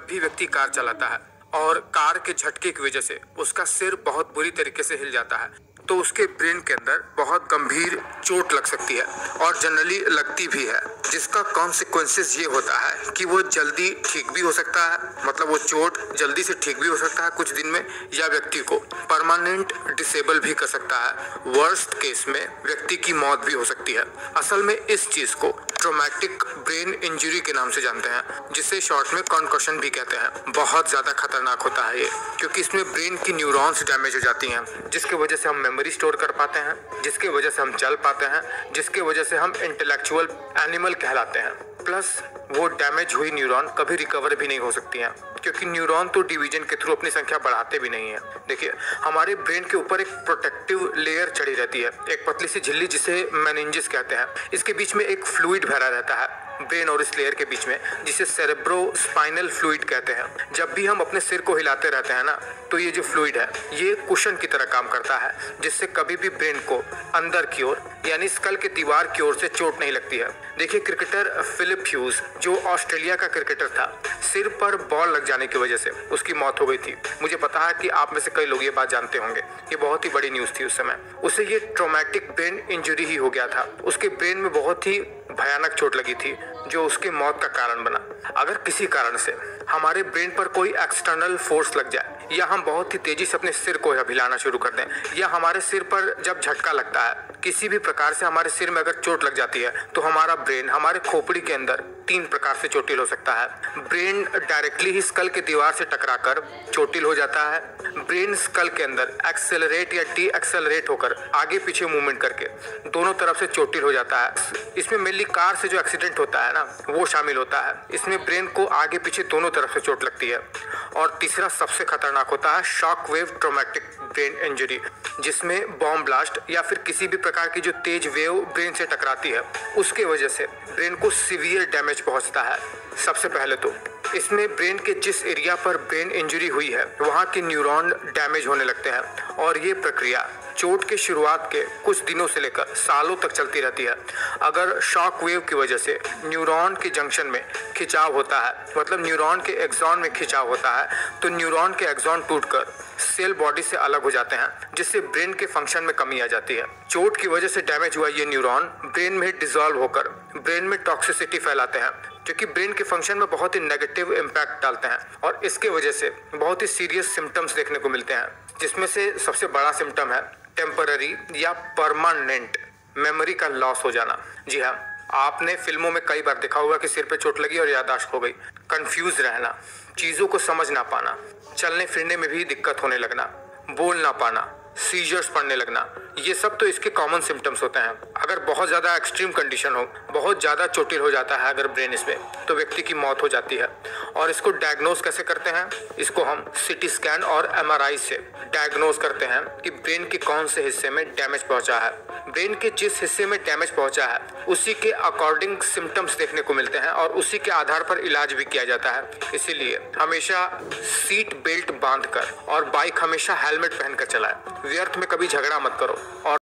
भी व्यक्ति कार चलाता है और कार के झटके की वजह से उसका सिर बहुत बुरी तरीके से हिल जाता है, तो उसके ब्रेन के अंदर बहुत गंभीर चोट लग सकती है और जनरली लगती भी है, जिसका कॉन्सिक्वेंसेस ये होता है कि वो जल्दी ठीक भी हो सकता है, मतलब वो चोट जल्दी से ठीक भी हो सकता है कुछ दिन में, या व्यक्ति को परमानेंट डिसेबल भी कर सकता है। वर्स्ट केस में व्यक्ति की मौत भी हो सकती है। असल में इस चीज को ट्रॉमेटिक ब्रेन इंजरी के नाम से जानते हैं, जिसे शॉर्ट में कॉन्कशन भी कहते हैं। बहुत ज्यादा खतरनाक होता है ये, क्योंकि इसमें ब्रेन की न्यूरॉन्स डैमेज हो जाती हैं, जिसकी वजह से हम मेमोरी स्टोर कर पाते हैं, जिसकी वजह से हम चल पाते हैं, जिसकी वजह से हम इंटेलेक्चुअल एनिमल कहलाते हैं। प्लस वो डैमेज हुई न्यूरॉन कभी रिकवर भी नहीं हो सकती हैं, क्योंकि न्यूरॉन तो डिवीजन के थ्रू अपनी संख्या बढ़ाते भी नहीं है। देखिए, हमारे ब्रेन के ऊपर एक प्रोटेक्टिव लेयर चढ़ी रहती है, एक पतली सी झिल्ली जिसे मेनिंजेस कहते हैं। इसके बीच में एक फ्लूइड भरा रहता है ब्रेन और इस लेयर के बीच में, जिसे सेरेब्रो स्पाइनल फ्लूइड कहते हैं। जब भी हम अपने सिर को हिलाते रहते हैं ना, तो ये जो फ्लूइड है ये कुशन की तरह काम करता है, जिससे कभी भी ब्रेन को अंदर की ओर यानी स्कल के दीवार की ओर से चोट नहीं लगती है। देखिए, क्रिकेटर फिलिप ह्यूज जो ऑस्ट्रेलिया का क्रिकेटर था, सिर पर बॉल लग जाने की वजह से उसकी मौत हो गई थी। मुझे पता है कि आप में से कई लोग ये बात जानते होंगे, ये बहुत ही बड़ी न्यूज़ थी उस समय। उसे ये ट्रॉमेटिक ब्रेन इंजरी ही हो गया था। उसके ब्रेन में बहुत ही भयानक चोट लगी थी, जो उसके मौत का कारण बना। अगर किसी कारण से हमारे ब्रेन पर कोई एक्सटर्नल फोर्स लग जाए, या हम बहुत ही तेजी से अपने सिर को हिलाना शुरू कर दें, या हमारे सिर पर जब झटका लगता है, किसी भी प्रकार से हमारे सिर में अगर चोट लग जाती है, तो हमारा ब्रेन हमारे खोपड़ी के अंदर 3 प्रकार से चोटिल हो सकता है। ब्रेन डायरेक्टली ही स्कल के दीवार से टकराकर चोटिल हो जाता है। ब्रेन स्कल के अंदर एक्सेलरेट या डी एक्सेलरेट होकर आगे पीछे मूवमेंट करके दोनों तरफ से चोटिल हो जाता है। इसमें मेनली कार से जो एक्सीडेंट होता है ना, वो शामिल होता है। इसमें ब्रेन को आगे पीछे दोनों तरफ से चोट लगती है। और तीसरा सबसे खतरनाक होता है shock wave traumatic brain injury, जिसमें बॉम्ब ब्लास्ट या फिर किसी भी प्रकार की जो तेज वेव ब्रेन से टकराती है, उसके वजह से ब्रेन को सीवियर डैमेज पहुंचता है। सबसे पहले तो इसमें ब्रेन के जिस एरिया पर ब्रेन इंजरी हुई है, वहाँ के न्यूरॉन डैमेज होने लगते हैं, और ये प्रक्रिया चोट के शुरुआत के कुछ दिनों से लेकर सालों तक चलती रहती है। अगर शॉक वेव की वजह से न्यूरॉन के जंक्शन में खिंचाव होता है, मतलब न्यूरॉन के एक्सॉन में खिंचाव होता है, तो न्यूरॉन के एक्सॉन टूटकर सेल बॉडी से अलग हो जाते हैं, जिससे ब्रेन के फंक्शन में कमी आ जाती है। चोट की वजह से डैमेज हुआ ये न्यूरॉन ब्रेन में डिसॉल्व होकर ब्रेन में टॉक्सिसिटी फैलाते हैं, जो कि ब्रेन के फंक्शन में बहुत ही नेगेटिव इम्पैक्ट डालते हैं, और इसके वजह से बहुत ही सीरियस सिम्टम्स देखने को मिलते हैं, जिसमें से सबसे बड़ा सिम्टम है टेम्पररी या परमानेंट मेमोरी का लॉस हो जाना। जी हाँ, आपने फिल्मों में कई बार देखा होगा कि सिर पे चोट लगी और याददाश्त खो गई। कंफ्यूज रहना, चीज़ों को समझ ना पाना, चलने फिरने में भी दिक्कत होने लगना, बोल ना पाना, सीजर्स पड़ने लगना, ये सब तो इसके कॉमन सिम्टम्स होते हैं। अगर बहुत ज़्यादा एक्सट्रीम कंडीशन हो, बहुत ज़्यादा चोटिल हो जाता है अगर ब्रेन इसमें, तो व्यक्ति की मौत हो जाती है। और इसको डायग्नोज कैसे करते हैं? इसको हम सीटी स्कैन और एमआरआई से डायग्नोज करते हैं कि ब्रेन के कौन से हिस्से में डैमेज पहुंचा है। ब्रेन के जिस हिस्से में डैमेज पहुंचा है, उसी के अकॉर्डिंग सिम्टम्स देखने को मिलते हैं, और उसी के आधार पर इलाज भी किया जाता है। इसीलिए हमेशा सीट बेल्ट बांधकर और बाइक हमेशा हेलमेट पहनकर चलाएं। व्यर्थ में कभी झगड़ा मत करो। और